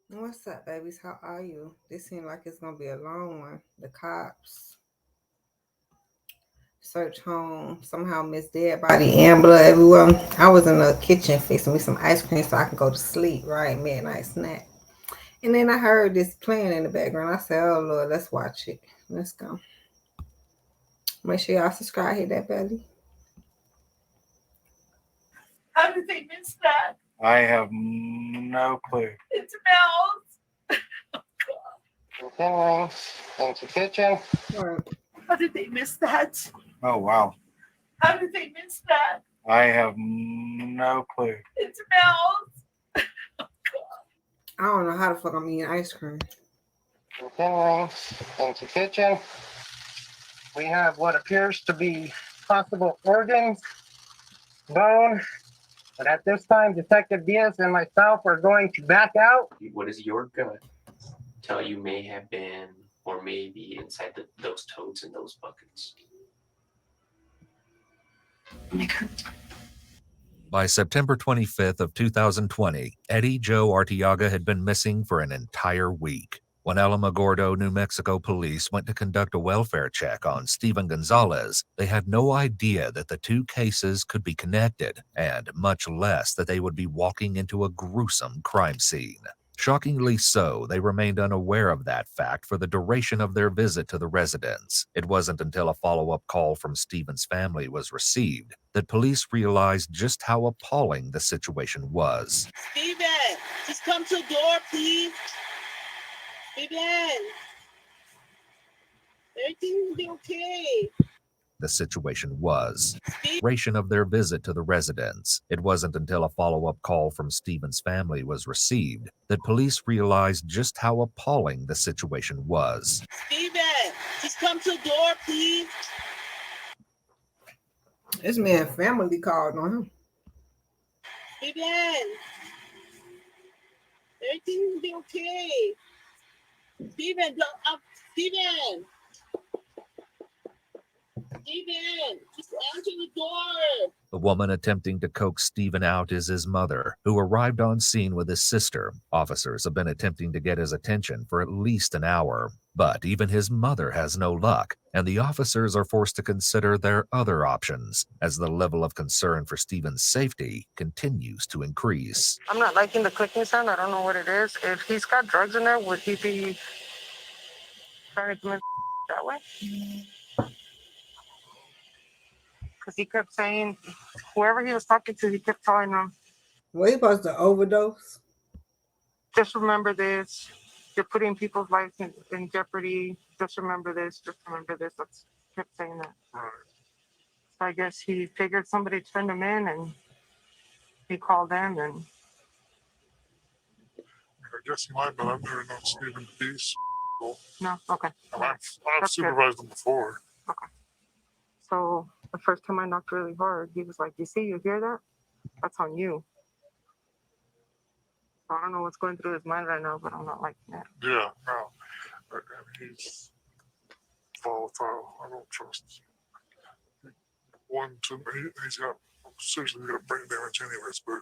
What's up, babies? How are you? This seems like it's gonna be a long one. The cops search home, somehow miss dead body and blood everywhere. I was in the kitchen fixing me some ice cream so I can go to sleep, right? Midnight snack. And then I heard this playing in the background. I said, oh Lord, let's watch it. Let's go. Make sure y'all subscribe, hit that belly. How did they miss that? I have no clue. It smells. Continuing into kitchen. Right. How did they miss that? Oh wow. How did they miss that? I have no clue. It smells. I don't know how the fuck I'm eating ice cream. Continuing into kitchen. We have what appears to be possible organs, bone. But at this time, Detective Diaz and myself are going to back out. What does your gut tell you may have been or may be inside those totes and those buckets? By September 25th of 2020, Eddie Joe Arteaga had been missing for an entire week. When Alamogordo, New Mexico police went to conduct a welfare check on Steven Gonzalez, they had no idea that the two cases could be connected, and much less that they would be walking into a gruesome crime scene. Shockingly so, they remained unaware of that fact for the duration of their visit to the residence. It wasn't until a follow-up call from Steven's family was received that police realized just how appalling the situation was. Steven, just come to the door, please. Steven, everything will be okay. The situation was. Duration of their visit to the residence. It wasn't until a follow-up call from Steven's family was received that police realized just how appalling the situation was. Steven, just come to the door, please. This man family called on him. Steven, everything will be okay. Steven, Steven. Steven, just answer the door. The woman attempting to coax Steven out is his mother, who arrived on scene with his sister. Officers have been attempting to get his attention for at least an hour, but even his mother has no luck, and the officers are forced to consider their other options as the level of concern for Steven's safety continues to increase. I'm not liking the clicking sound. I don't know what it is. If he's got drugs in there, would he be trying to commit that way? Because he kept saying, whoever he was talking to, he kept telling them, Well, he supposed to overdose. just remember this. You're putting people's lives in jeopardy. Just remember this. Just remember this. That's kept saying that. So I guess he figured somebody turned him in and he called them and I guess he might, but I've never known Stephen to be so. no, okay. And I've That's good. supervised him before. Okay. So the first time I knocked really hard, he was like, you see, you hear that? That's on you. So I don't know what's going through his mind right now, but I'm not liking it. Yeah, no. And he's volatile. I don't trust him. He's got, seriously got brain damage anyways, but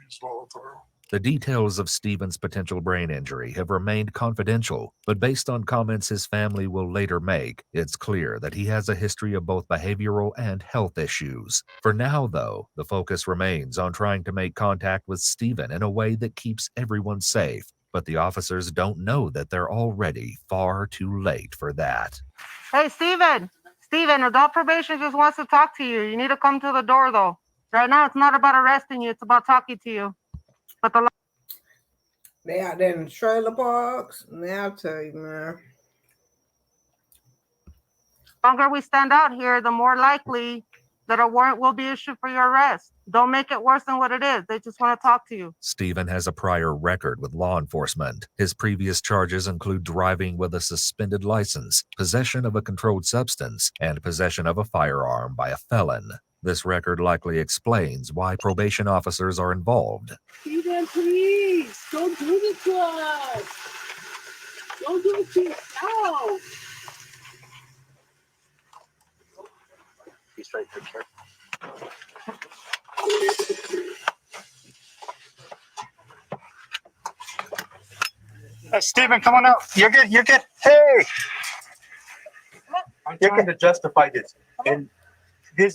he's volatile. The details of Steven's potential brain injury have remained confidential, but based on comments his family will later make, it's clear that he has a history of both behavioral and health issues. For now, though, the focus remains on trying to make contact with Steven in a way that keeps everyone safe, but the officers don't know that they're already far too late for that. Hey, Steven! Steven, adult probation just wants to talk to you. You need to come to the door, though. Right now, it's not about arresting you. It's about talking to you. But the They out there in the trailer parks. Now I'll tell you, man. longer we stand out here, the more likely that a warrant will be issued for your arrest. Don't make it worse than what it is. They just want to talk to you. Steven has a prior record with law enforcement. His previous charges include driving with a suspended license, possession of a controlled substance, and possession of a firearm by a felon. This record likely explains why probation officers are involved. Steven, please, don't do this to us. Don't do it to yourself. He's right there, sir. Steven, come on out. You're good. You're good. Hey. I'm trying to justify this. And I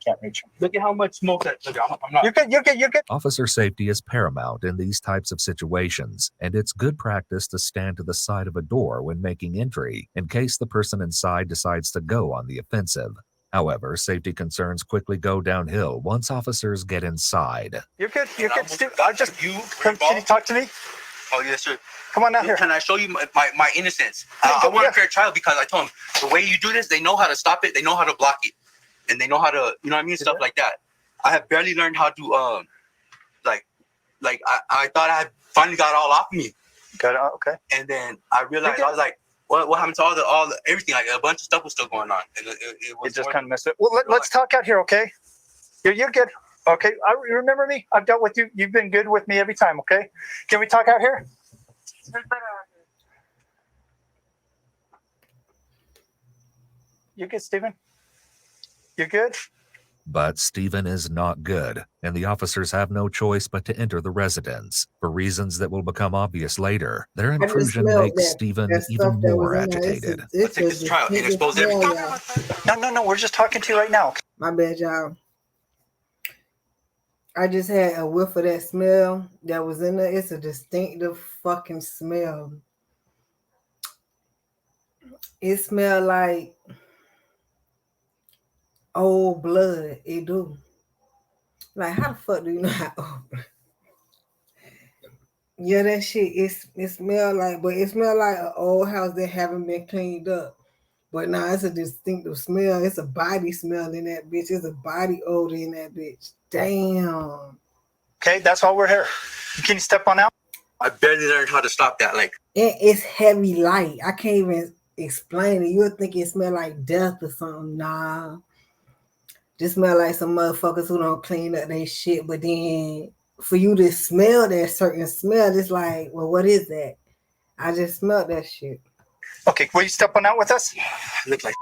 can't reach him. Look at how much smoke that. Look, I'm not. You're good. You're good. You're good. Officer safety is paramount in these types of situations, and it's good practice to stand to the side of a door when making entry in case the person inside decides to go on the offensive. However, safety concerns quickly go downhill once officers get inside. You're good. You're good. Steve, can you talk to me? Oh, yes, sir. Come on out here. Can I show you my innocence? I want a fair trial because I told him the way you do this, they know how to stop it, they know how to block it, and they know how to, you know what I mean, stuff like that. I have barely learned how to, I thought I had finally got it all off me. Got it. Okay. And then I realized I was like, what happened to all the everything? Like a bunch of stuff was still going on, and it just kind of messed up. Well, let's talk out here, okay? You're good. Okay. You remember me? I've dealt with you. You've been good with me every time. Okay. Can we talk out here? You're good, Steven. You're good. But Stephen is not good, and the officers have no choice but to enter the residence. For reasons that will become obvious later, their intrusion makes Stephen even more agitated. Let's take this trial and expose everything. No, we're just talking to you right now. My bad, y'all. I just had a whiff of that smell that was in there. It's a distinctive fucking smell. It smelled like old blood. It do. Like, how the fuck do you know how old blood? Yeah, that shit, it smell like, but it smell like an old house that haven't been cleaned up. But now it's a distinctive smell. It's a body smell in that bitch. It's a body odor in that bitch. Damn. Okay, that's why we're here. Can you step on out? I barely learned how to stop that. Like, it's heavy light. I can't even explain it. You'll think it smell like death or something. Nah. Just smell like some motherfuckers who don't clean up their shit. But then for you to smell that certain smell, it's like, well, what is that? I just smelled that shit. Okay, will you step on out with us? Look like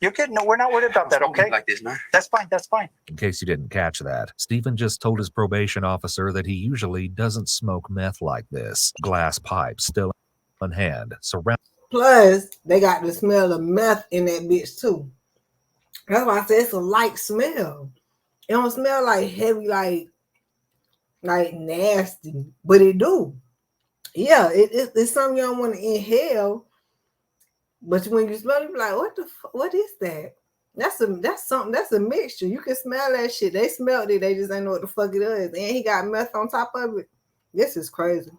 you're good. No, we're not worried about that, okay? Like this, man. That's fine. That's fine. In case you didn't catch that, Stephen just told his probation officer that he usually doesn't smoke meth like this. Glass pipe still in hand, surround. Plus, they got the smell of meth in that bitch too. That's why I said it's a light smell. It don't smell like heavy, like nasty, but it do. Yeah, it's something you don't want to inhale. But when you smell it, you're like, what is that? That's something, that's a mixture. You can smell that shit. They smelled it, they just ain't know what the fuck it is. And he got meth on top of it. This is crazy.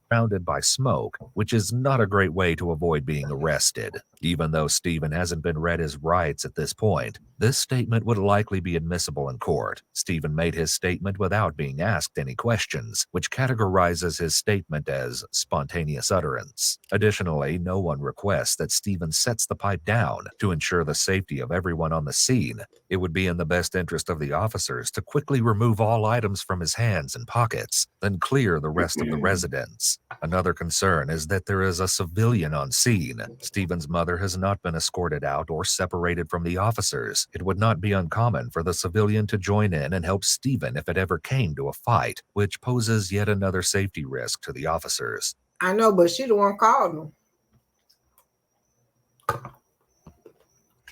Surrounded by smoke, which is not a great way to avoid being arrested. Even though Stephen hasn't been read his rights at this point, this statement would likely be admissible in court. Stephen made his statement without being asked any questions, which categorizes his statement as spontaneous utterance. Additionally, no one requests that Stephen sets the pipe down to ensure the safety of everyone on the scene. It would be in the best interest of the officers to quickly remove all items from his hands and pockets, then clear the rest of the residence. Another concern is that there is a civilian on scene. Stephen's mother has not been escorted out or separated from the officers. It would not be uncommon for the civilian to join in and help Stephen if it ever came to a fight, which poses yet another safety risk to the officers. I know, but she the one called him.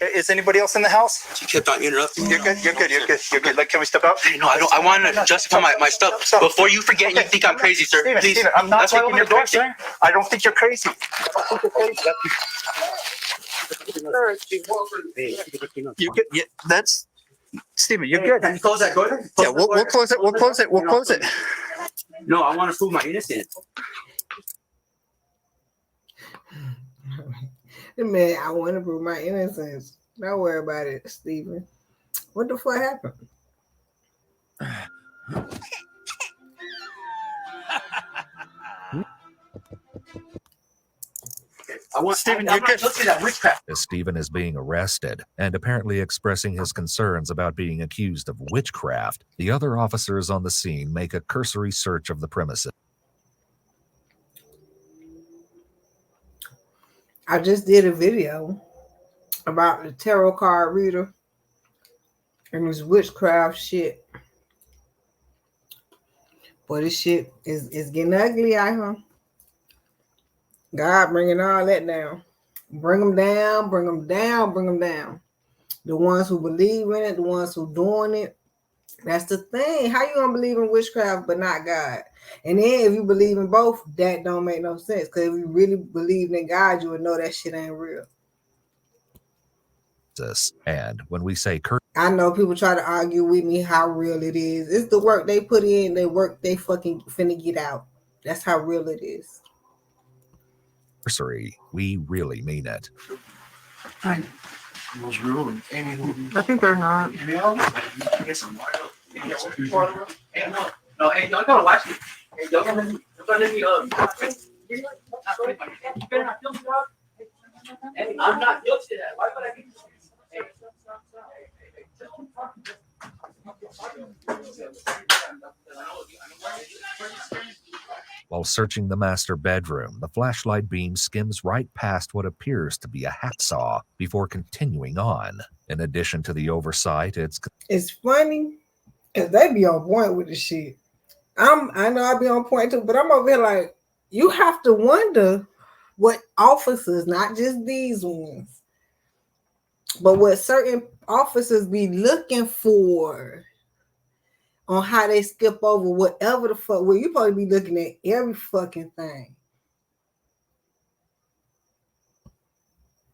Okay, is anybody else in the house? She kept on interrupting. You're good. You're good. You're good. You're good. Like, can we step out? No, I don't. I want to justify my stuff before you forget. Okay. And you think I'm crazy, sir? Please. Steven, I'm not taking your door, sir. I don't think you're crazy. You're good. Yeah, that's Steven. You're good. Can you close that door? Yeah, we'll close it. We'll close it. We'll close it. No, I want to prove my innocence. Man, I want to prove my innocence. Don't worry about it, Stephen. What the fuck happened? Stephen, you're good. Look at that witchcraft. As Stephen is being arrested and apparently expressing his concerns about being accused of witchcraft, the other officers on the scene make a cursory search of the premises. I just did a video about the tarot card reader and this witchcraft shit. Boy, this shit is getting ugly out here. God bringing all that down. Bring them down, bring them down, bring them down. The ones who believe in it, the ones who doing it. That's the thing. How you gonna believe in witchcraft but not God? And then if you believe in both, that don't make no sense. Because if you really believed in God, you would know that shit ain't real. And when we say I know people try to argue with me how real it is. It's the work they put in, the work they fucking finna get out. That's how real it is. cursory, we really mean it. I think they're not. No, hey, y'all gotta watch it. Hey, y'all gonna let me Hey, I'm not guilty of that. Why would I be? While searching the master bedroom, the flashlight beam skims right past what appears to be a hacksaw before continuing on. In addition to the oversight, it's funny because they be on point with the shit. I know I be on point too, but I'm over here like, you have to wonder what officers, not just these ones, but what certain officers be looking for on how they skip over whatever the fuck. Well, you probably be looking at every fucking thing.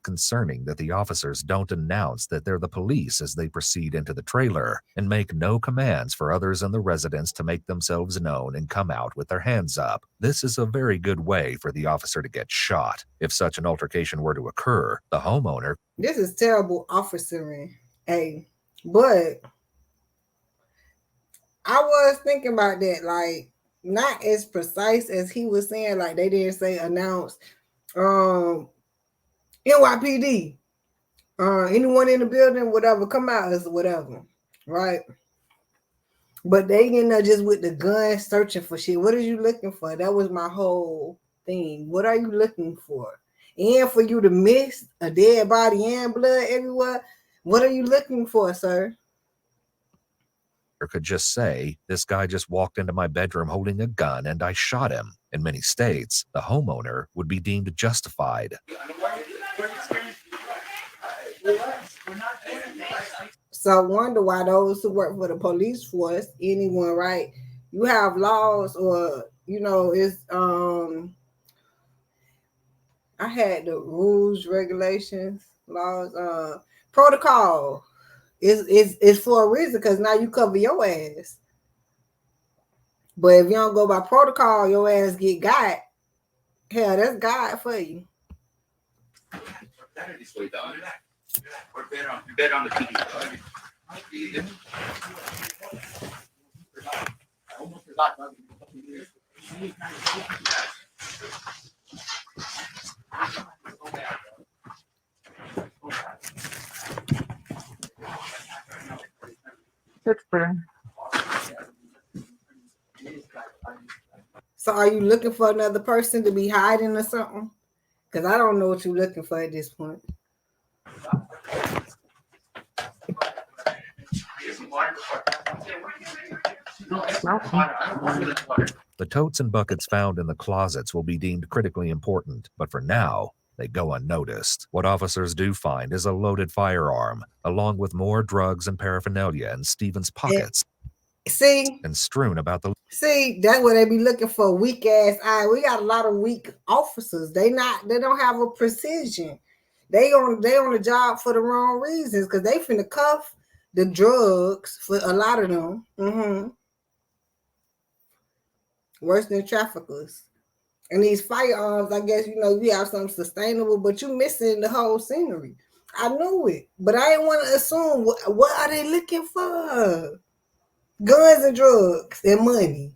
concerning that the officers don't announce that they're the police as they proceed into the trailer and make no commands for others in the residence to make themselves known and come out with their hands up. This is a very good way for the officer to get shot. If such an altercation were to occur, the homeowner... This is terrible officering, but I was thinking about that, like, not as precise as he was saying, like they didn't say announce NYPD, anyone in the building, whatever, come out as whatever, right? But they in there just with the gun searching for shit. What are you looking for? That was my whole thing. What are you looking for? And for you to miss a dead body and blood everywhere, what are you looking for, sir? could just say, this guy just walked into my bedroom holding a gun and I shot him. In many states, the homeowner would be deemed justified. So I wonder why those who work for the police force, anyone, right? You have laws, or it's I had the rules, regulations, laws, protocol. It's for a reason, because now you cover your ass. But if you don't go by protocol, your ass get got. Hell, that's God for you. We're better on the TV. It's pretty. So are you looking for another person to be hiding or something? Because I don't know what you're looking for at this point. The totes and buckets found in the closets will be deemed critically important, but for now, they go unnoticed. What officers do find is a loaded firearm, along with more drugs and paraphernalia in Stephen's pockets. And strewn about the... See, that's what they be looking for, weak ass eye. We got a lot of weak officers. They don't have a precision. They on the job for the wrong reasons, because they finna cuff the drugs for a lot of them. Worse than traffickers. And these firearms, I guess, you have something sustainable, but you missing the whole scenery. I knew it, but I didn't want to assume what are they looking for? Guns and drugs and money.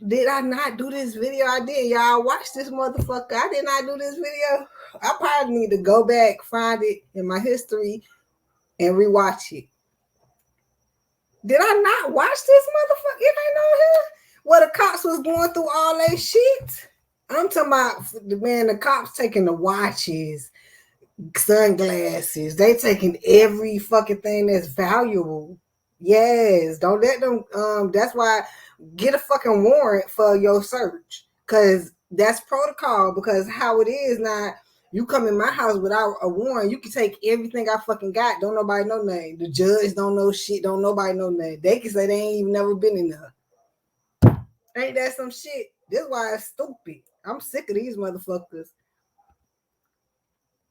Did I not do this video? I did. Y'all watch this motherfucker. I did not do this video. I probably need to go back, find it in my history, and rewatch it. Did I not watch this motherfucker? It ain't on here. Where the cops was going through all that shit. I'm talking about, the cops taking the watches, sunglasses. They taking every fucking thing that's valuable. Yes, don't let them. That's why, get a fucking warrant for your search, because That's protocol because how it is now. You come in my house without a warrant, you can take everything I fucking got. Don't nobody know nothing. The judge don't know shit. Don't nobody know nothing. They can say they ain't even never been in there. Ain't that some shit? This why it's stupid. I'm sick of these motherfuckers.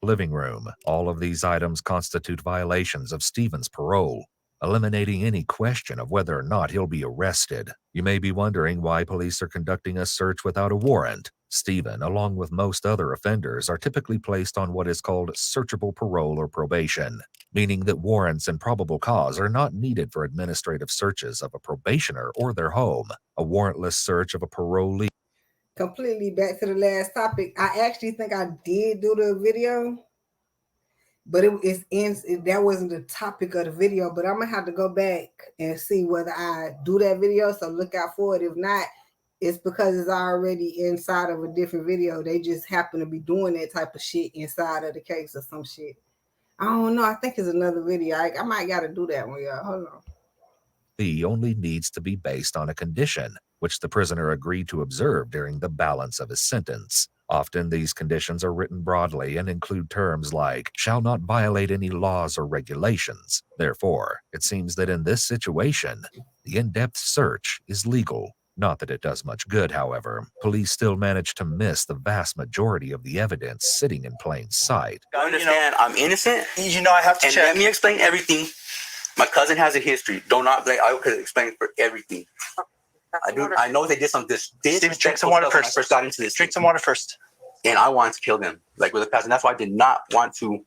Living room. All of these items constitute violations of Stephen's parole, eliminating any question of whether or not he'll be arrested. You may be wondering why police are conducting a search without a warrant. Stephen, along with most other offenders, are typically placed on what is called searchable parole or probation, meaning that warrants and probable cause are not needed for administrative searches of a probationer or their home. A warrantless search of a parolee. Completely back to the last topic. I actually think I did do the video, but that wasn't the topic of the video. But I'm gonna have to go back and see whether I do that video. So look out for it. If not, it's because it's already inside of a different video. They just happen to be doing that type of shit inside of the case or some shit. I don't know. I think it's another video. I might gotta do that one, y'all. Hold on. Only needs to be based on a condition, which the prisoner agreed to observe during the balance of his sentence. Often these conditions are written broadly and include terms like, shall not violate any laws or regulations. Therefore, it seems that in this situation, the in-depth search is legal. Not that it does much good, however. Police still manage to miss the vast majority of the evidence sitting in plain sight. I understand I'm innocent. I have to and check. Let me explain everything. My cousin has a history. Do not blame. I could explain for everything. I know they did some Drink some water first. I first got into this. Drink some water first. And I wanted to kill them, like with a passion. That's why I did not want to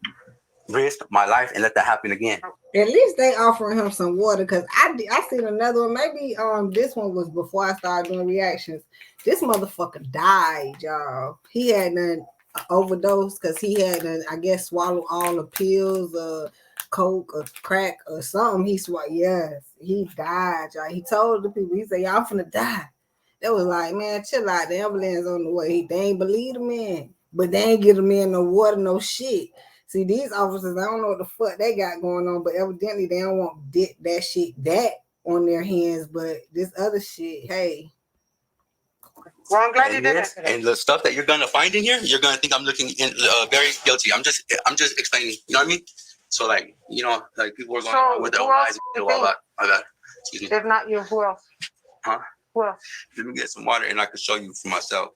risk my life and let that happen again. At least they offering him some water because I seen another one. Maybe this one was before I started doing reactions. This motherfucker died, y'all. He had an overdose because he had I guess swallowed all the pills, coke or crack or something. He swallowed. Yes, he died, y'all. He told the people, he said, y'all finna die. They was like, man, chill out. The ambulance on the way. They ain't believe the man, but they ain't get him in no water, no shit. See, these officers, I don't know what the fuck they got going on, but evidently they don't want that shit on their hands. But this other shit, hey. Well, I'm glad you did it. And the stuff that you're gonna find in here, you're gonna think I'm looking very guilty. I'm just explaining. You know what I mean? So like people are going on with their own lives. My bad. Excuse me. If not you, who else? Huh? Who else? Let me get some water and I can show you for myself.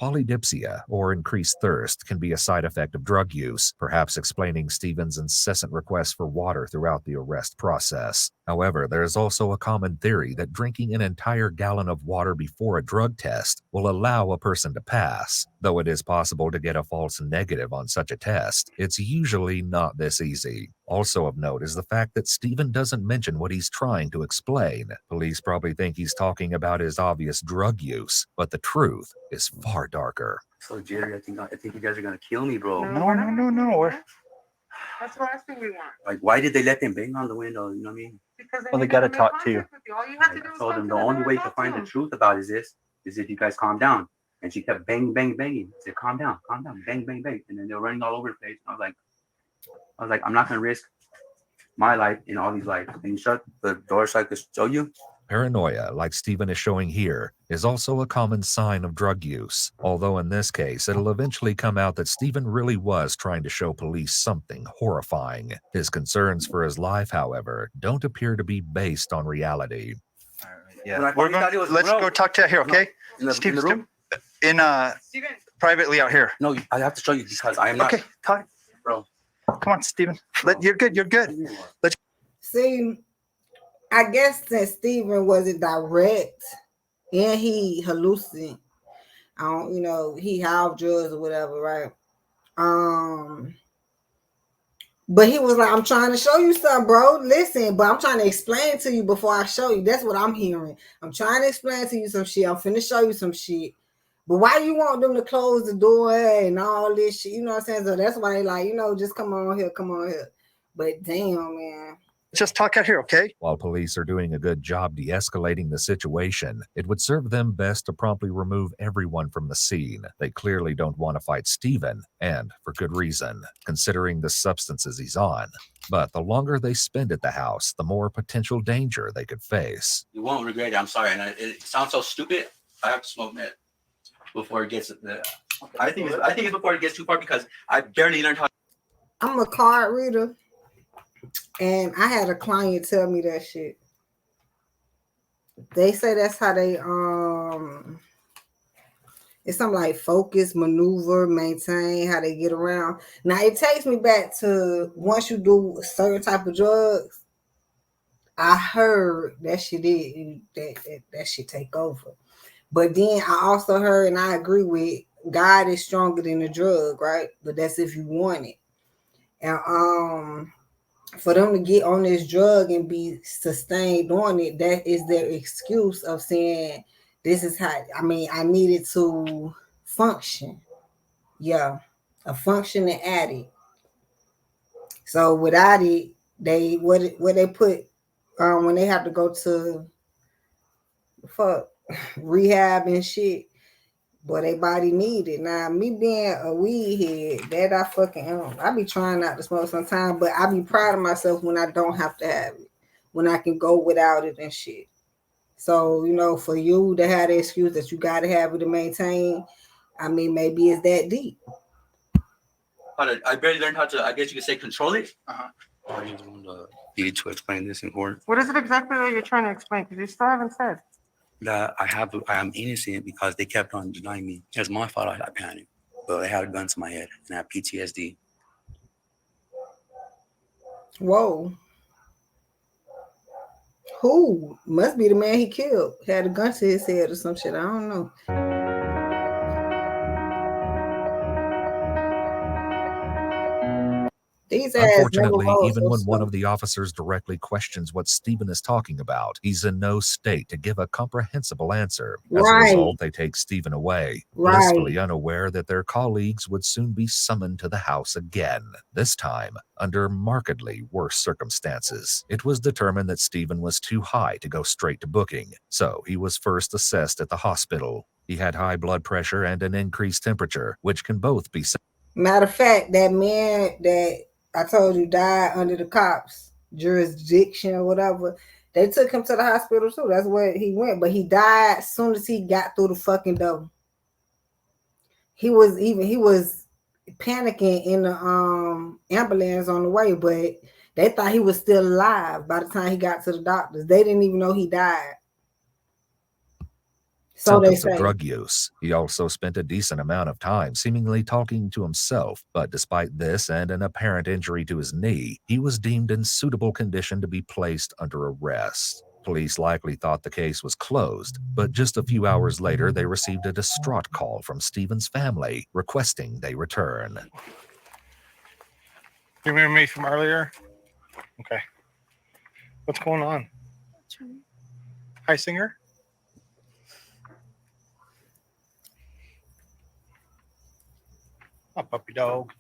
Polydipsia, or increased thirst, can be a side effect of drug use, perhaps explaining Stephen's incessant requests for water throughout the arrest process. However, there is also a common theory that drinking an entire gallon of water before a drug test will allow a person to pass. Though it is possible to get a false negative on such a test, it's usually not this easy. Also of note is the fact that Stephen doesn't mention what he's trying to explain. Police probably think he's talking about his obvious drug use, but the truth is far darker. So Jerry, I think you guys are gonna kill me, bro. No. That's the last thing we want. Like, why did they let them bang on the window? You know what I mean? Because they gotta talk to you. All you have to do is told them the only way to find the truth about is if you guys calm down. And she kept banging. I said, calm down, bang. And then they were running all over the place. I was like, I'm not gonna risk my life and all these lives. Can you shut the door so I could show you? Paranoia, like Stephen is showing here, is also a common sign of drug use. Although in this case, it'll eventually come out that Stephen really was trying to show police something horrifying. His concerns for his life, however, don't appear to be based on reality. Yeah, let's go talk to here, okay? No, in the room? Steven, privately out here. No, I have to show you because I am not. Okay, talk, bro. Come on, Steven. You're good. Let's see. I guess since Stephen wasn't direct and he hallucinated, he held drugs or whatever, right? But he was like, I'm trying to show you something, bro. Listen, but I'm trying to explain to you before I show you. That's what I'm hearing. I'm trying to explain to you some shit. I'm finna show you some shit. But why you want them to close the door and all this shit? You know what I'm saying? So that's why they like, just come on here. But damn, man. Just talk out here, okay? While police are doing a good job de-escalating the situation, it would serve them best to promptly remove everyone from the scene. They clearly don't want to fight Stephen, and for good reason, considering the substances he's on. But the longer they spend at the house, the more potential danger they could face. You won't regret it. I'm sorry. And it sounds so stupid. I have to smoke meth. before it gets. I think it's before it gets too far because I barely learned how. I'm a card reader, and I had a client tell me that shit. They say that's how they it's something like focus, maneuver, maintain, how they get around. Now it takes me back to once you do a certain type of drugs, I heard that shit that shit take over. But then I also heard, and I agree with, God is stronger than the drug, right? But that's if you want it. And for them to get on this drug and be sustained on it, that is their excuse of saying this is how I needed to function. Yeah. A functioning addict. So without it, they what they put when they have to go to rehab and shit. Boy, they body need it. Now, me being a weed head, that I fucking I be trying not to smoke sometimes, but I be proud of myself when I don't have to have it, when I can go without it and shit. So, for you to have the excuse that you got to have it to maintain, maybe it's that deep. I barely learned how to, I guess you could say, control it. I just want to explain this in court. What is it exactly that you're trying to explain? Because you still haven't said. That I am innocent because they kept on denying me. It's my fault. I panicked, but I had a gun to my head and I have PTSD. Whoa. Who? Must be the man he killed. Had a gun to his head or some shit. I don't know. Unfortunately, even when one of the officers directly questions what Stephen is talking about, he's in no state to give a comprehensible answer. As a result, they take Stephen away, blissfully unaware that their colleagues would soon be summoned to the house again, this time under markedly worse circumstances. It was determined that Stephen was too high to go straight to booking, so he was first assessed at the hospital. He had high blood pressure and an increased temperature, which can both be... Matter of fact, that man that I told you died under the cops' jurisdiction or whatever, they took him to the hospital too. That's where he went. But he died as soon as he got through the fucking door. He was panicking in the ambulance on the way, but they thought he was still alive by the time he got to the doctors. They didn't even know he died. Symptoms of drug use. He also spent a decent amount of time seemingly talking to himself, but despite this and an apparent injury to his knee, he was deemed in suitable condition to be placed under arrest. Police likely thought the case was closed, but just a few hours later, they received a distraught call from Stephen's family requesting they return. You remember me from earlier? Okay. What's going on? Hi, singer. Oh, puppy dog.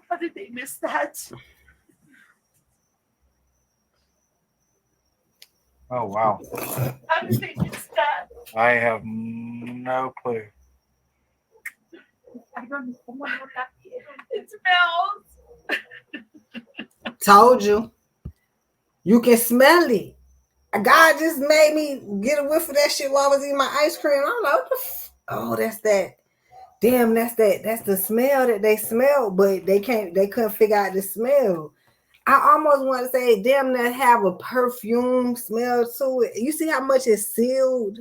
How did they miss that? Oh, wow. How did they miss that? I have no clue. I don't know. It smells. Told you. You can smell it. God just made me get a whiff of that shit while I was eating my ice cream. I'm like, oh, that's that. Damn, that's the smell that they smelled, but they couldn't figure out the smell. I almost want to say, damn, that have a perfume smell to it. You see how much it's sealed?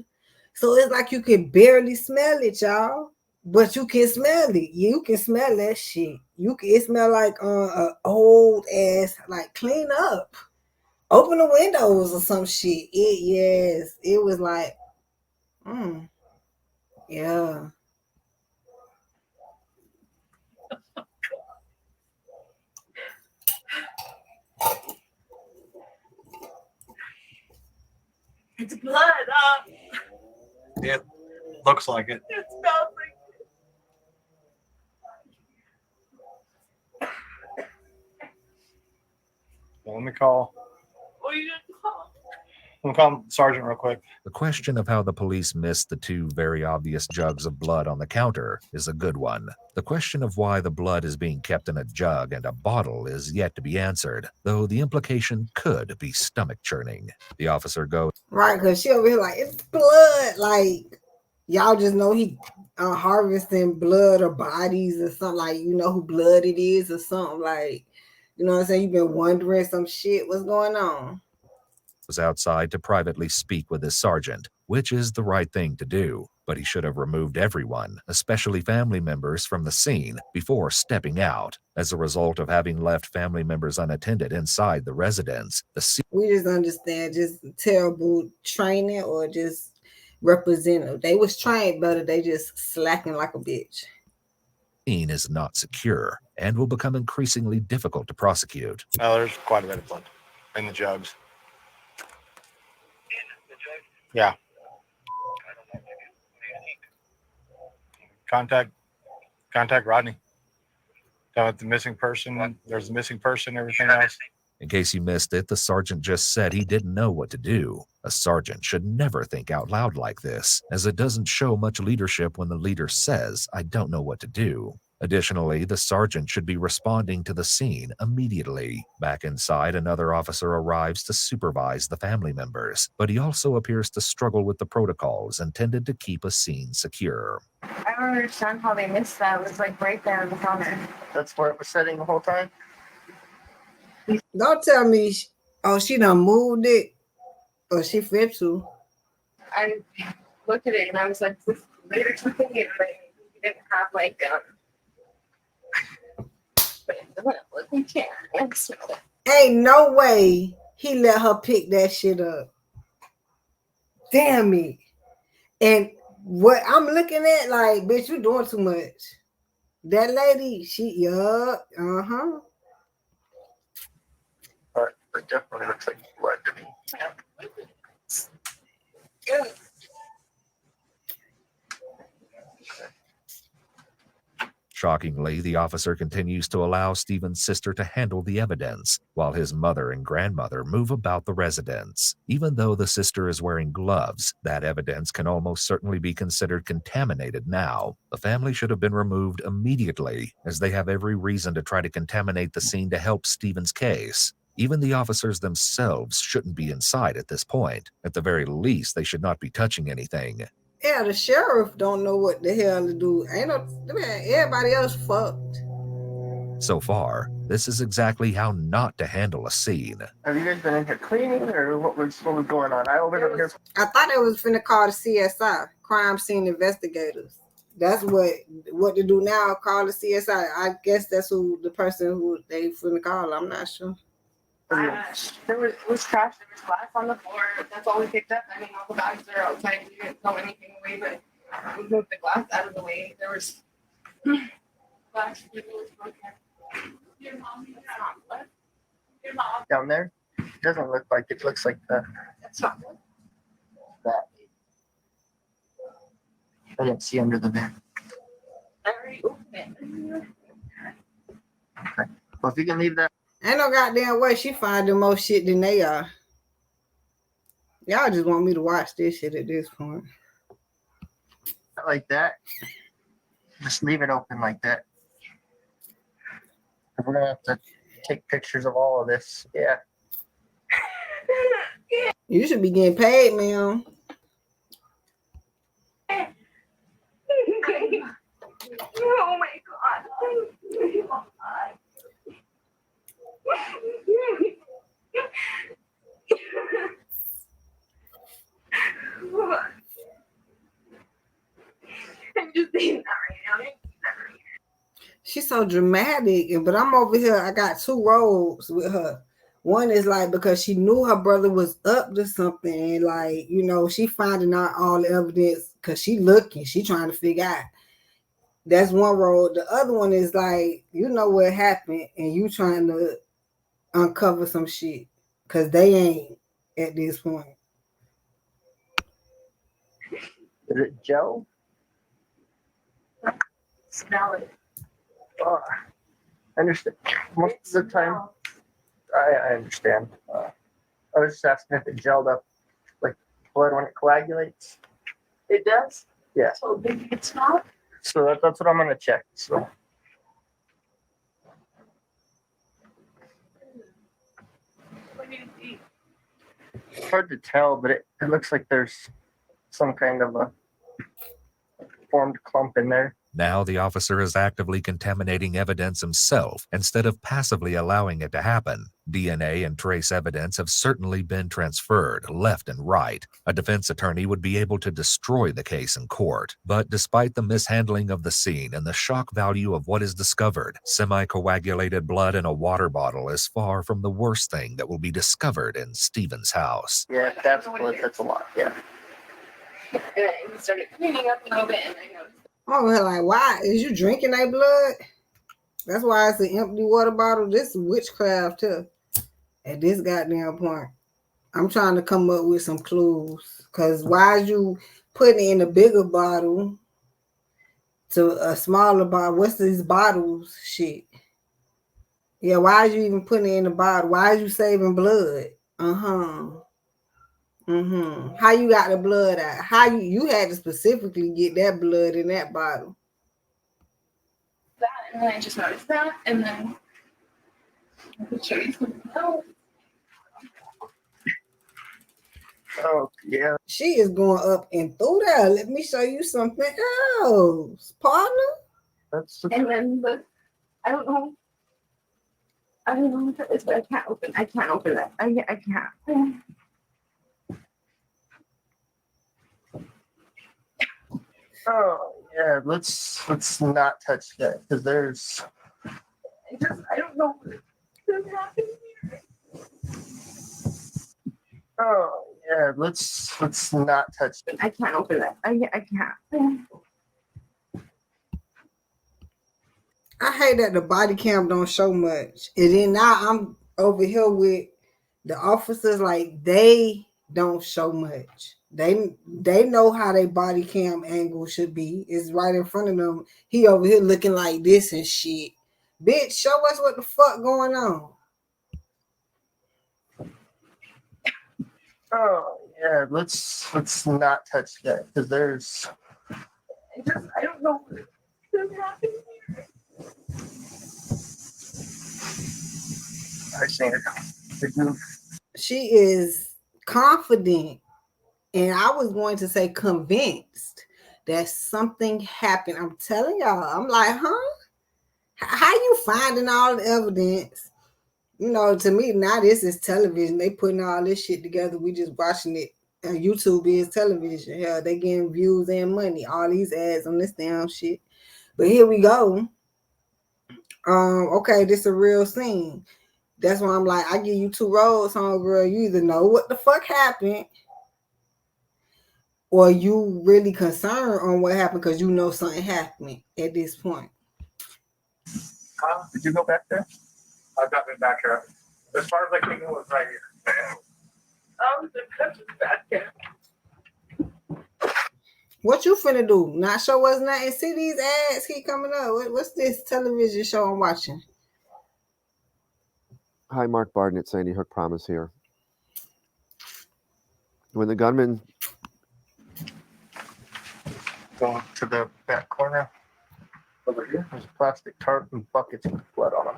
So it's like you can barely smell it, y'all. But you can smell it. You can smell that shit. It smell like old ass, like clean up. Open the windows or some shit. It was like, yeah. It's blood. It looks like it. It smells like Well, let me call. Oh, you didn't call. I'm gonna call Sergeant real quick. The question of how the police missed the two very obvious jugs of blood on the counter is a good one. The question of why the blood is being kept in a jug and a bottle is yet to be answered, though the implication could be stomach churning. The officer goes, Right, because she over here like, it's blood. Like, y'all just know he harvesting blood or bodies or something, like, you know who blood it is or something, like, you know what I'm saying? You've been wondering some shit. What's going on? was outside to privately speak with his sergeant, which is the right thing to do, but he should have removed everyone, especially family members, from the scene before stepping out. As a result of having left family members unattended inside the residence, we just understand just terrible training or just representative. They was trained better, they just slacking like a bitch. scene is not secure and will become increasingly difficult to prosecute. Oh, there's quite a bit of blood in the jugs. Yeah. Contact Rodney. The missing person. There's a missing person. Everything else. In case you missed it, the sergeant just said he didn't know what to do. A sergeant should never think out loud like this, as it doesn't show much leadership when the leader says, "I don't know what to do." Additionally, the sergeant should be responding to the scene immediately. Back inside, another officer arrives to supervise the family members, but he also appears to struggle with the protocols intended to keep a scene secure. I don't understand how they missed that. It was like right there in the counter. That's where it was sitting the whole time. Don't tell me, she done moved it, or she fit to. I looked at it and I was like, this later something here, but he didn't have like Ain't no way he let her pick that shit up. Damn it. And what I'm looking at, like, bitch, you doing too much. That lady, yup, But it definitely looks like blood to me. Good. Shockingly, the officer continues to allow Stephen's sister to handle the evidence, while his mother and grandmother move about the residence. Even though the sister is wearing gloves, that evidence can almost certainly be considered contaminated now. The family should have been removed immediately, as they have every reason to try to contaminate the scene to help Stephen's case. Even the officers themselves shouldn't be inside at this point. At the very least, they should not be touching anything. Yeah, the sheriff don't know what the hell to do. Ain't no, man, everybody else fucked. So far, this is exactly how not to handle a scene. Have you guys been in here cleaning, or what was going on? I opened up here. I thought it was finna call the CSI, crime scene investigators. That's what to do now. Call the CSI. I guess that's who the person who they finna call. I'm not sure. It was trash. There was glass on the floor. That's all we picked up. I mean, all the bags are outside. We didn't throw anything away, but we moved the glass out of the way. There was glass. Down there? It doesn't look like it. Looks like that. That's not good. That. I didn't see under the bed. I already opened it. Okay. Well, if you can leave that. Ain't no goddamn way she finding more shit than they are. Y'all just want me to watch this shit at this point. Like that. Just leave it open like that. We're gonna have to take pictures of all of this. Yeah. You should be getting paid, man. Oh my god. I'm just saying that right now. She's so dramatic, but I'm over here. I got two roles with her. One is like because she knew her brother was up to something, and like, you know, she finding out all the evidence because she looking, she trying to figure out. That's one role. The other one is like, you know what happened, and you trying to uncover some shit because they ain't at this point. Is it Joe? Smell it. I understand. Most of the time, I understand. I was just asking if it gelled up blood when it coagulates. It does? Yeah. So maybe it's not? So that's what I'm gonna check. So What do you think? it's hard to tell, but it looks like there's some kind of a formed clump in there. Now the officer is actively contaminating evidence himself instead of passively allowing it to happen. DNA and trace evidence have certainly been transferred left and right. A defense attorney would be able to destroy the case in court. But despite the mishandling of the scene and the shock value of what is discovered, semi-coagulated blood in a water bottle is far from the worst thing that will be discovered in Stephen's house. Yeah, if that's blood, that's a lot. Yeah. And we started cleaning up a little bit, and I noticed. Oh, well, like, why? Is you drinking that blood? That's why it's an empty water bottle. This is witchcraft, too. At this goddamn point. I'm trying to come up with some clues. Because why is you putting it in a bigger bottle to a smaller bottle? What's these bottles shit? Yeah, why is you even putting it in the bottle? Why is you saving blood? How you got the blood out? How you had to specifically get that blood in that bottle? That, and then I just noticed that, and then I could show you something else. Oh, yeah. She is going up and through there. Let me show you something else, partner. And then the, I don't know what that is, but I can't open that. I can't. Oh, yeah. Let's not touch that because there's. I don't know what's happening here. Oh, yeah. Let's not touch that. I can't open that. I can't. I hate that the body cam don't show much. And then now I'm over here with the officers, like they don't show much. They know how their body cam angle should be. It's right in front of them. He over here looking like this and shit. Bitch, show us what the fuck going on. Oh, yeah. Let's not touch that because there's. I don't know what's happening here. I seen it. She is confident, and I was going to say convinced that something happened. I'm telling y'all, I'm like, huh? How you finding all the evidence? You know, to me, now this is television. They putting all this shit together. We just watching it. YouTube is television. Hell, they getting views and money. All these ads on this damn shit. But here we go. Okay, this is a real scene. That's why I'm like, I give you two roads, homegirl. You either know what the fuck happened, or you really concerned on what happened because you know something happened at this point. Did you go back there? I've got it back here. As far as I can go, it's right here. The coach is back there. What you finna do? Not show us nothing? See these ads keep coming up. What's this television show I'm watching? Hi, Mark Barden at Sandy Hook Promise here. When the gunman... Going to the back corner. Over here. There's a plastic tarp and buckets with blood on them.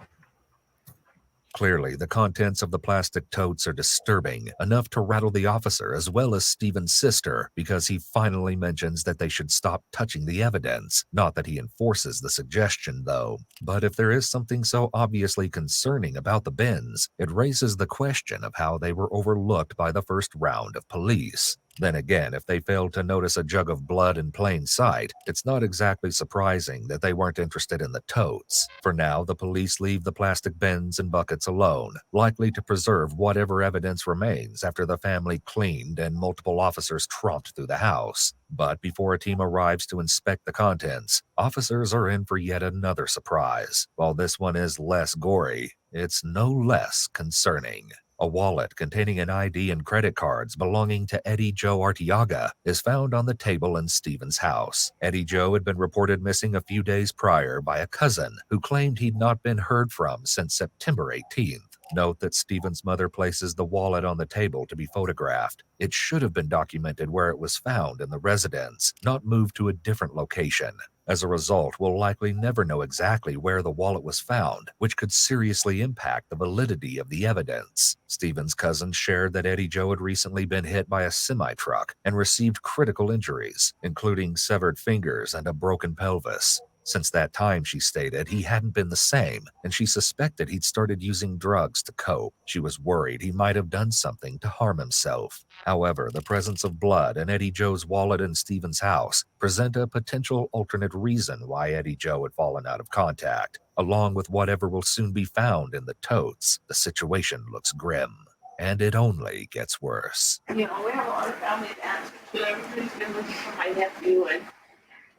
Clearly, the contents of the plastic totes are disturbing, enough to rattle the officer as well as Stephen's sister, because he finally mentions that they should stop touching the evidence. Not that he enforces the suggestion, though. But if there is something so obviously concerning about the bins, it raises the question of how they were overlooked by the first round of police. Then again, if they failed to notice a jug of blood in plain sight, it's not exactly surprising that they weren't interested in the totes. For now, the police leave the plastic bins and buckets alone, likely to preserve whatever evidence remains after the family cleaned and multiple officers tromped through the house. But before a team arrives to inspect the contents, officers are in for yet another surprise. While this one is less gory, it's no less concerning. A wallet containing an ID and credit cards belonging to Eddie Joe Arteaga is found on the table in Stephen's house. Eddie Joe had been reported missing a few days prior by a cousin who claimed he'd not been heard from since September 18th. Note that Stephen's mother places the wallet on the table to be photographed. It should have been documented where it was found in the residence, not moved to a different location. As a result, we'll likely never know exactly where the wallet was found, which could seriously impact the validity of the evidence. Stephen's cousins shared that Eddie Joe had recently been hit by a semi-truck and received critical injuries, including severed fingers and a broken pelvis. Since that time, she stated, he hadn't been the same, and she suspected he'd started using drugs to cope. She was worried he might have done something to harm himself. However, the presence of blood in Eddie Joe's wallet in Stephen's house present a potential alternate reason why Eddie Joe had fallen out of contact. Along with whatever will soon be found in the totes, the situation looks grim, and it only gets worse. You know, we have a lot of family dance. Everybody's been looking for my nephew, and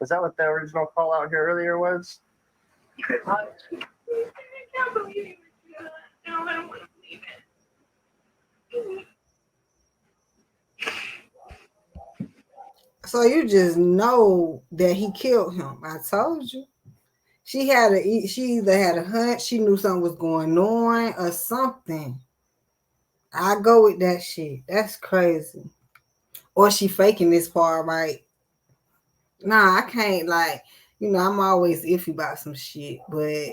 Is that what the original call out here earlier was? I can't believe it. No, I don't want to believe it. So you just know that he killed him. I told you. She either had a hunch, she knew something was going on or something. I go with that shit. That's crazy. Or she faking this part, right? Nah, I can't, like, you know, I'm always iffy about some shit, but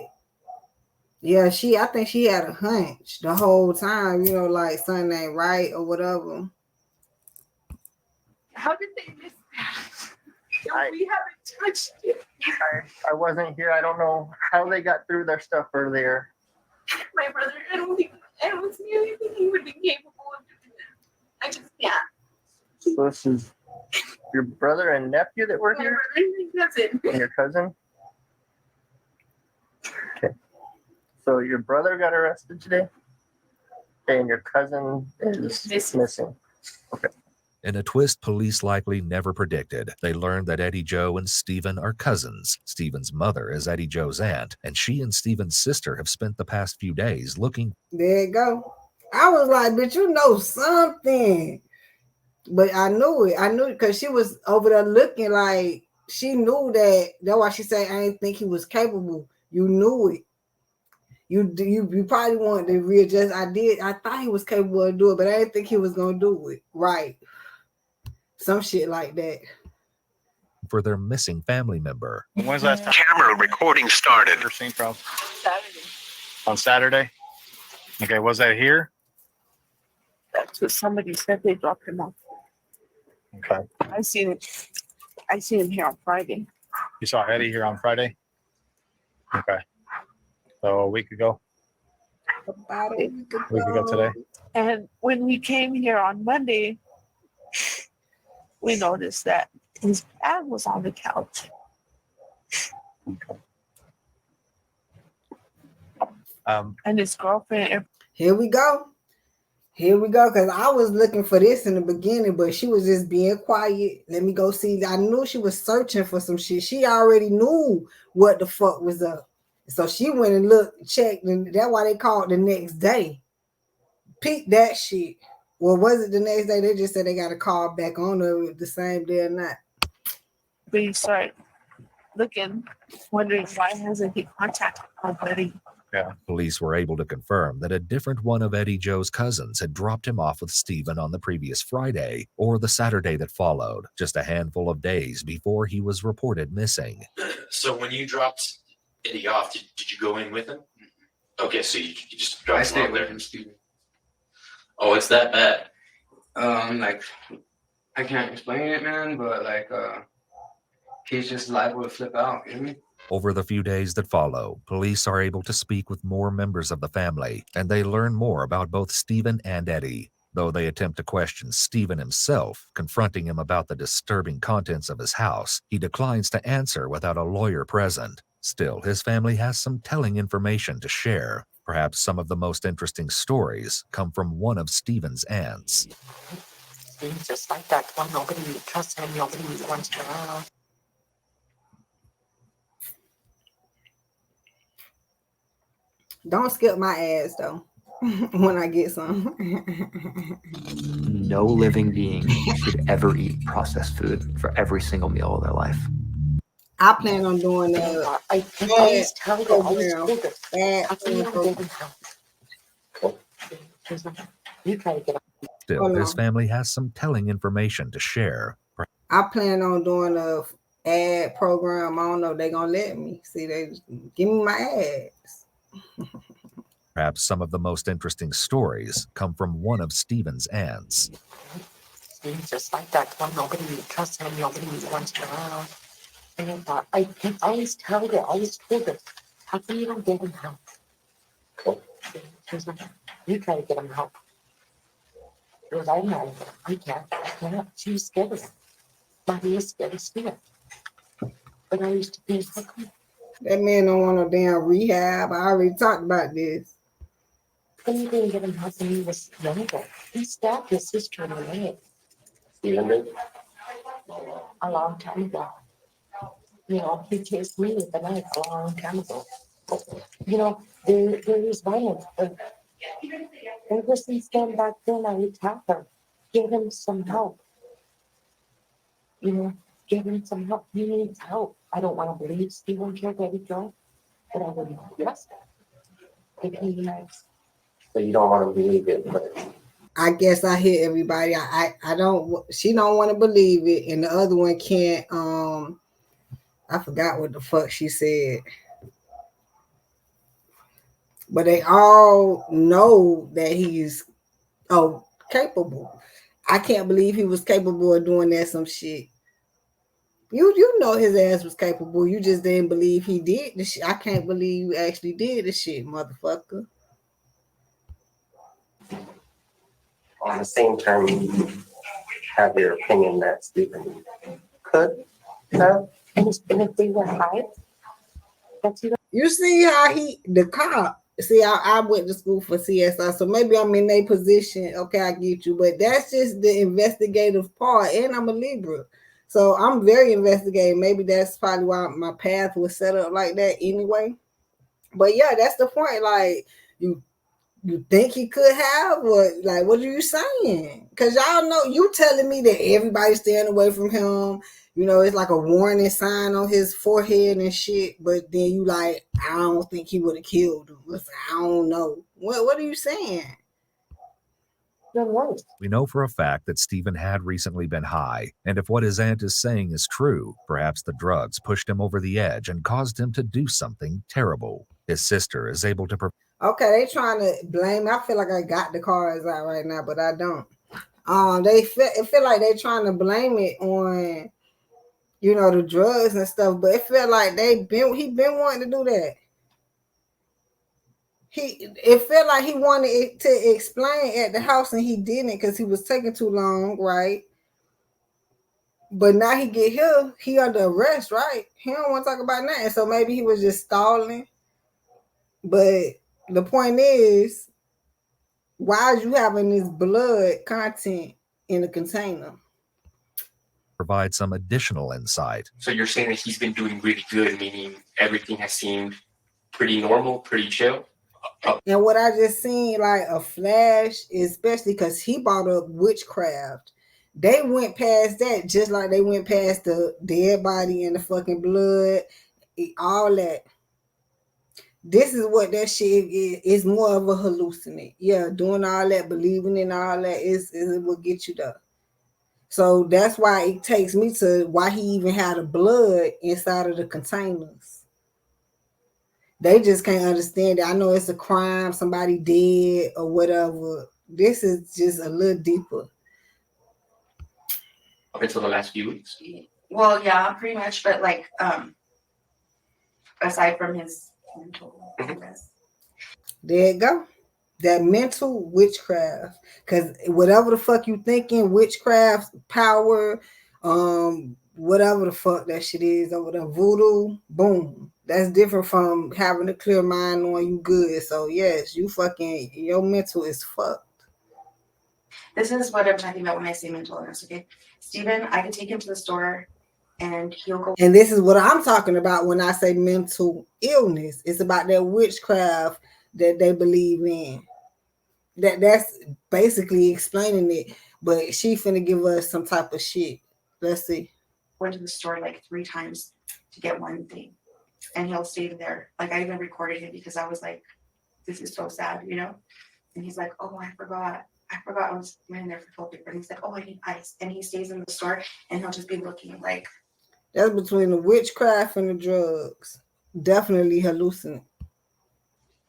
yeah, I think she had a hunch the whole time, you know, like something ain't right or whatever. How did they miss that? We haven't touched it. I wasn't here. I don't know how they got through their stuff earlier. My brother, I don't see anything he would be capable of doing that. I just can't. So this is your brother and nephew that were here? My brother and cousin. And your cousin? Okay. So your brother got arrested today? Okay, and your cousin is missing. Okay. In a twist police likely never predicted, they learned that Eddie Joe and Stephen are cousins. Stephen's mother is Eddie Joe's aunt, and she and Stephen's sister have spent the past few days looking. There you go. I was like, bitch, you know something. But I knew it. I knew it because she was over there looking like she knew that. That's why she said, I didn't think he was capable. You knew it. You probably wanted to readjust. I thought he was capable of doing it, but I didn't think he was going to do it. Right. Some shit like that. For their missing family member. When's last time? Camera recording started. Saturday. On Saturday? Okay, was that here? That's what somebody said. They dropped him off. Okay. I seen him here on Friday. You saw Eddie here on Friday? Okay. So a week ago? About a week ago today? And when we came here on Monday, we noticed that his bag was on the couch. Okay. And his girlfriend. Here we go. Because I was looking for this in the beginning, but she was just being quiet. Let me go see. I knew she was searching for some shit. She already knew what the fuck was up. So she went and looked, checked, and that's why they called the next day. Peep that shit. Well, was it the next day? They just said they got a call back on her the same day or not. But you start looking, wondering why hasn't he contacted nobody? Yeah. Police were able to confirm that a different one of Eddie Joe's cousins had dropped him off with Stephen on the previous Friday or the Saturday that followed, just a handful of days before he was reported missing. So when you dropped Eddie off, did you go in with him? Okay, so you just dropped him off there. Stephen. Oh, it's that bad. Like, I can't explain it, man, but like, he's just liable to flip out, you know what I mean? Over the few days that follow, police are able to speak with more members of the family, and they learn more about both Stephen and Eddie. Though they attempt to question Stephen himself, confronting him about the disturbing contents of his house, he declines to answer without a lawyer present. Still, his family has some telling information to share. Perhaps some of the most interesting stories come from one of Stephen's aunts. He's just like that one. Nobody trusts him. Nobody wants to around. Don't skip my ads though when I get some. No living being should ever eat processed food for every single meal of their life. I plan on doing I always tell you, always told her, bad talk to me on a dating house. You try to get him. Still, Hold his on. family has some telling information to share. I plan on doing a ad program. I don't know if they're gonna let me. See, they give me my ads. Perhaps some of the most interesting stories come from one of Stephen's aunts. He's just like that one. Nobody trusts him. Nobody wants him around. And I always tell you, I always told her, how come you don't get him help? She's like, you try to get him help. Because I know, I can't. She's scared of him. Mommy is scared of Steven. But I used to be, how come? That man don't want no damn rehab. I already talked about this. He didn't get him help when he was younger. He stabbed his sister in the leg. Steven did? A long time ago. You know, he chased me with the knife a long time ago. There is violence, but ever since then, back then, I would tell her, give him some help. Give him some help. He needs help. I don't want to believe Stephen killed Eddie Joe, but I would yes. If he has. So you don't want to believe it, but I guess I hear everybody. I don't. She don't want to believe it, and the other one can't. I forgot what the fuck she said, but they all know that he's capable. I can't believe he was capable of doing that some shit. You know his ass was capable. You just didn't believe he did the shit. I can't believe you actually did the shit, motherfucker. on the same term, you have your opinion that Stephen could have. And if they were high, that's even. You see how the cop. See, I went to school for CSI, so maybe I'm in a position. Okay, I get you, but that's just the investigative part, and I'm a Libra, so I'm very investigative. Maybe that's probably why my path was set up like that anyway. But yeah, that's the point. Like you think he could have, or like, what are you saying? Because y'all know you telling me that everybody's staying away from him. It's like a warning sign on his forehead and shit. But then you like, I don't think he would have killed him. I don't know. What are you saying? We know for a fact that Stephen had recently been high, and if what his aunt is saying is true, perhaps the drugs pushed him over the edge and caused him to do something terrible. His sister is able to Okay, they trying to blame me. I feel like I got the cards out right now, but I don't. It feel like they trying to blame it on, the drugs and stuff, but it feel like he been wanting to do that. It felt like he wanted it to explain at the house and he didn't because he was taking too long, right? But now he get here, he under arrest, right? He don't want to talk about nothing, so maybe he was just stalling. But the point is, why is you having this blood content in a container? provide some additional insight. So you're saying that he's been doing really good, meaning everything has seemed pretty normal, pretty chill? And what I just seen, like a flash, especially because he brought up witchcraft. They went past that just like they went past the dead body and the fucking blood, all that. This is what that shit is. It's more of a hallucinate. Yeah, doing all that, believing in all that is what get you there. So that's why it takes me to why he even had the blood inside of the containers. They just can't understand it. I know it's a crime, somebody dead or whatever. This is just a little deeper. Up until the last few weeks? Well, yeah, pretty much. But like, aside from his mental illness. There you go. That mental witchcraft. Because whatever the fuck you thinking, witchcraft, power, whatever the fuck that shit is over there, voodoo, boom. That's different from having a clear mind on you good. So yes, your mental is fucked. This is what I'm talking about when I say mental illness, okay? Steven, I could take him to the store and he'll go. And this is what I'm talking about when I say mental illness. It's about that witchcraft that they believe in. That's basically explaining it. But she finna give us some type of shit. Let's see. Went to the store like 3 times to get one thing. And he'll stay there. Like I even recorded it because I was like, this is so sad, And and he's like, oh, I forgot I was in there for toilet paper. And he's like, oh, I need ice. And he stays in the store and he'll just be looking like. That's between the witchcraft and the drugs. Definitely hallucinant.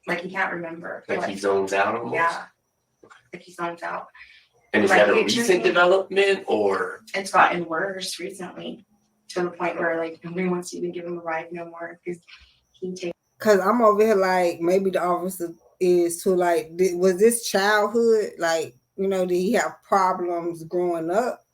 Like he can't remember. Like he zones out almost? Yeah. Like he zones out. And is like, that a recent development or? It's gotten worse recently to the point where like nobody wants to even give him a ride no more because he takes. Because I'm over here like maybe the officer is to like, was this childhood? Like, you know, did he have problems growing up?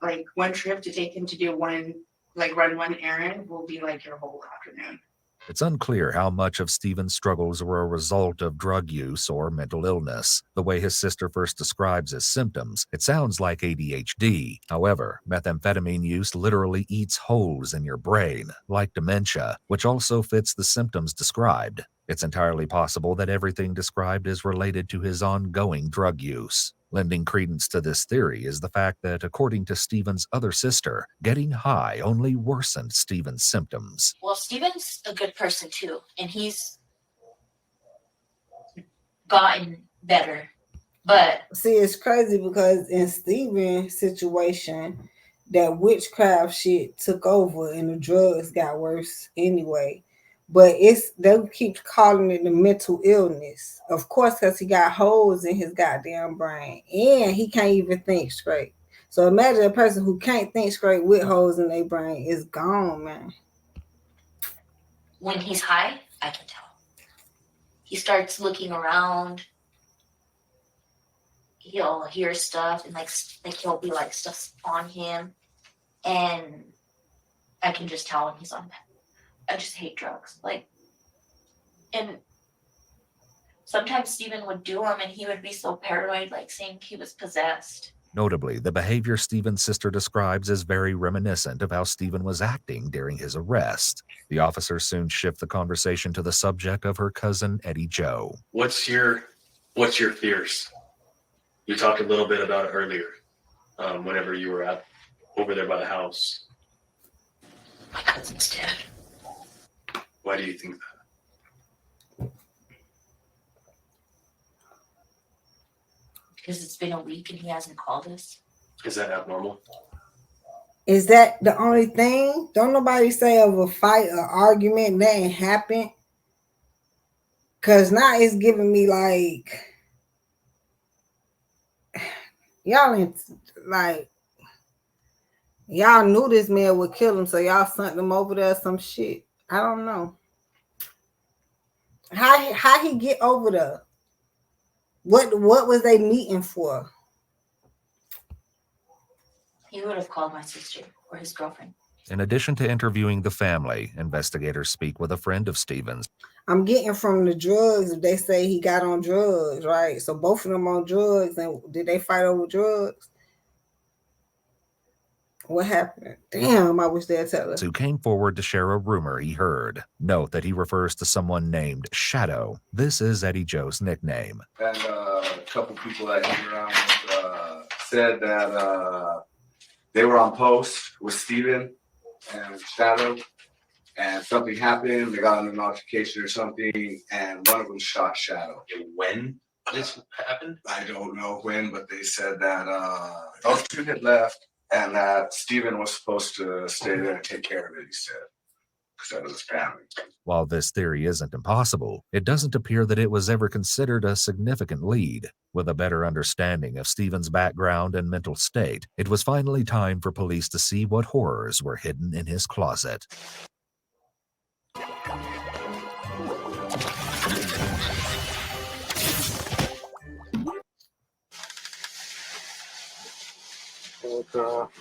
Like one trip to take him to do run one errand will be like your whole afternoon. It's unclear how much of Stephen's struggles were a result of drug use or mental illness. The way his sister first describes his symptoms, it sounds like ADHD. However, methamphetamine use literally eats holes in your brain, like dementia, which also fits the symptoms described. It's entirely possible that everything described is related to his ongoing drug use. Lending credence to this theory is the fact that, according to Stephen's other sister, getting high only worsened Stephen's symptoms. Well, Stephen's a good person too, and he's gotten better. But see, it's crazy because in Stephen's situation, that witchcraft shit took over and the drugs got worse anyway. But they keep calling it the mental illness. Of course, because he got holes in his goddamn brain. And he can't even think straight. So imagine a person who can't think straight with holes in their brain is gone, man. When he's high, I can tell. He starts looking around. He'll hear stuff and like he'll be like stuff on him. And I can just tell when he's on that. I just hate drugs. And sometimes Stephen would do them and he would be so paranoid, like saying he was possessed. Notably, the behavior Stephen's sister describes is very reminiscent of how Stephen was acting during his arrest. The officers soon shift the conversation to the subject of her cousin, Eddie Joe. What's your fears? You talked a little bit about it earlier, whenever you were over there by the house. My cousin's dead. Why do you think that? Because it's been a week and he hasn't called us. Is that abnormal? Is that the only thing? Don't nobody say of a fight or argument that ain't happened? Because now it's giving me like, y'all knew this man would kill him, so y'all sent him over there some shit. I don't know. How he get over there? What was they meeting for? He would have called my sister or his girlfriend. In addition to interviewing the family, investigators speak with a friend of Stephen's. I'm getting from the drugs, they say he got on drugs, right? So both of them on drugs, and did they fight over drugs? What happened? Damn, I wish they'd tell us. Who came forward to share a rumor he heard. Note that he refers to someone named Shadow. This is Eddie Joe's nickname. And a couple people that hang around with, said that they were on post with Stephen and Shadow, and something happened. They got in an altercation or something, and one of them shot Shadow. When this happened? I don't know when, but they said that those two had left. And that Stephen was supposed to stay there and take care of it, he said, because that was his family. While this theory isn't impossible, it doesn't appear that it was ever considered a significant lead. With a better understanding of Stephen's background and mental state, it was finally time for police to see what horrors were hidden in his closet.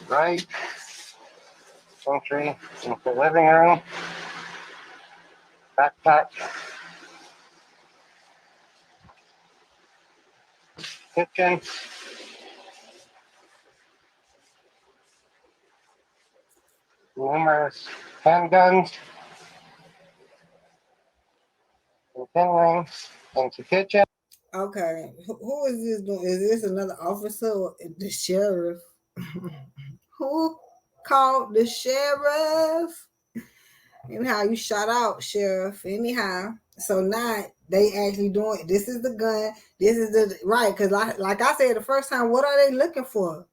Right entry into the living room, backpack, kitchen, numerous handguns, continuing into kitchen. Okay, who is this doing? Is this another officer or the sheriff? Who called the sheriff? Anyhow, you shot out, sheriff. Anyhow, So now they actually doing, this is the gun, this is the right, because like I said the first time, what are they looking for?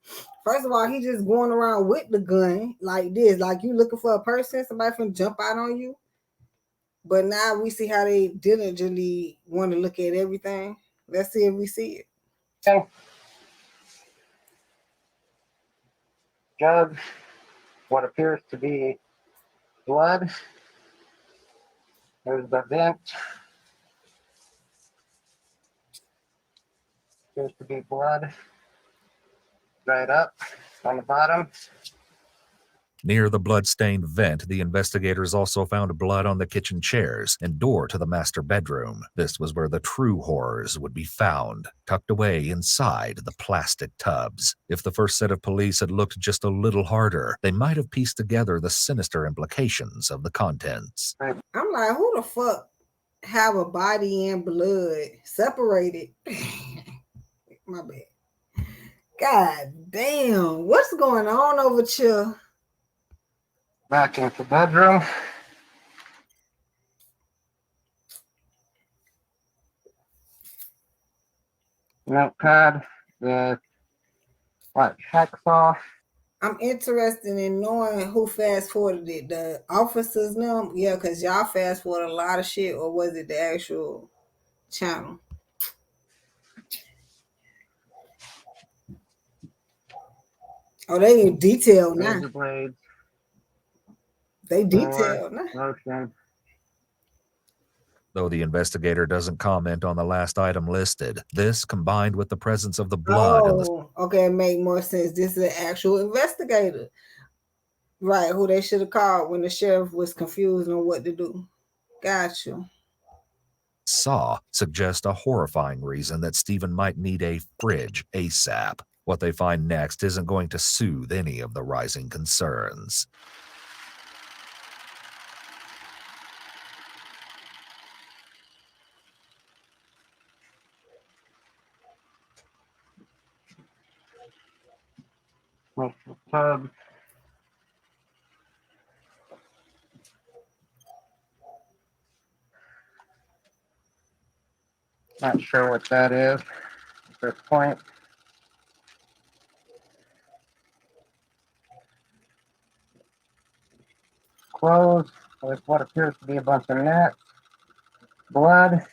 First of all, he just going around with the gun like this, like you looking for a person, somebody finna jump out on you. But now we see how they diligently want to look at everything. Let's see if we see it. Okay. Jug what appears to be blood. There's the vent. Appears to be blood. Right up on the bottom. Near the blood-stained vent, the investigators also found blood on the kitchen chairs and door to the master bedroom. This was where the true horrors would be found, tucked away inside the plastic tubs. If the first set of police had looked just a little harder, they might have pieced together the sinister implications of the contents. I'm like, who the fuck have a body and blood separated? My bad. God damn, what's going on over here? Back into the bedroom. Notepad with what, hacksaw. I'm interested in knowing who fast forwarded it. The officers now? Yeah, because y'all fast forward a lot of shit, or was it the actual channel? Oh, they in detail now. Razor blades. They detailed now. Lotion. Though the investigator doesn't comment on the last item listed, this, combined with the presence of the blood and the... Oh, okay, it make more sense. This is an actual investigator. Right, who they should have called when the sheriff was confused on what to do. Got you. saw suggest a horrifying reason that Stephen might need a fridge ASAP. What they find next isn't going to soothe any of the rising concerns. Tub. Not sure what that is at this point. Clothes with what appears to be a bunch of nets, blood,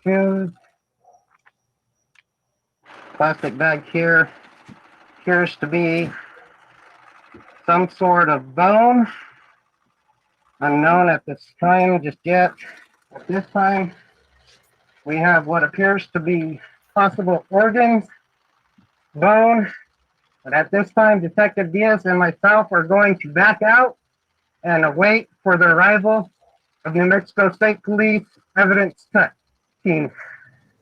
shoes, plastic bag here appears to be some sort of bone, unknown at this time just yet. At this time, we have what appears to be possible organs, bone, but at this time, Detective Diaz and myself are going to back out and await for the arrival of New Mexico State Police evidence team.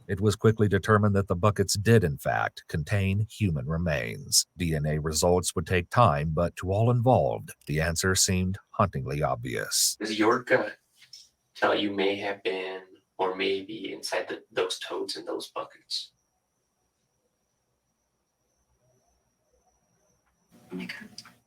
It was quickly determined that the buckets did, in fact, contain human remains. DNA results would take time, but to all involved, the answer seemed hauntingly obvious. Does your gut tell you may have been or may be inside those toads in those buckets?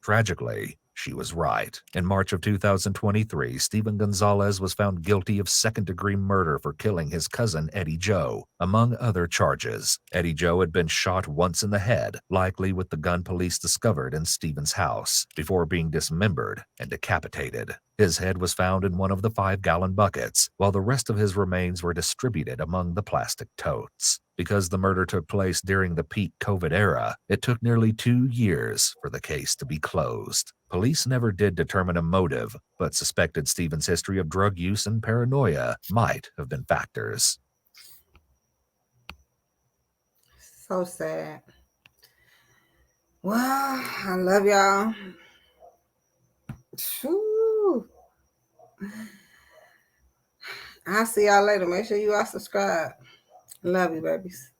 Tragically, she was right. In March of 2023, Stephen Gonzalez was found guilty of second-degree murder for killing his cousin Eddie Joe, among other charges. Eddie Joe had been shot once in the head, likely with the gun police discovered in Stephen's house, before being dismembered and decapitated. His head was found in one of the 5-gallon buckets, while the rest of his remains were distributed among the plastic totes. Because the murder took place during the peak COVID era, it took nearly 2 years for the case to be closed. Police never did determine a motive, but suspected Stephen's history of drug use and paranoia might have been factors. So sad. Well, I love y'all. Whew. I'll see y'all later. Make sure you all subscribe. Love you, babies.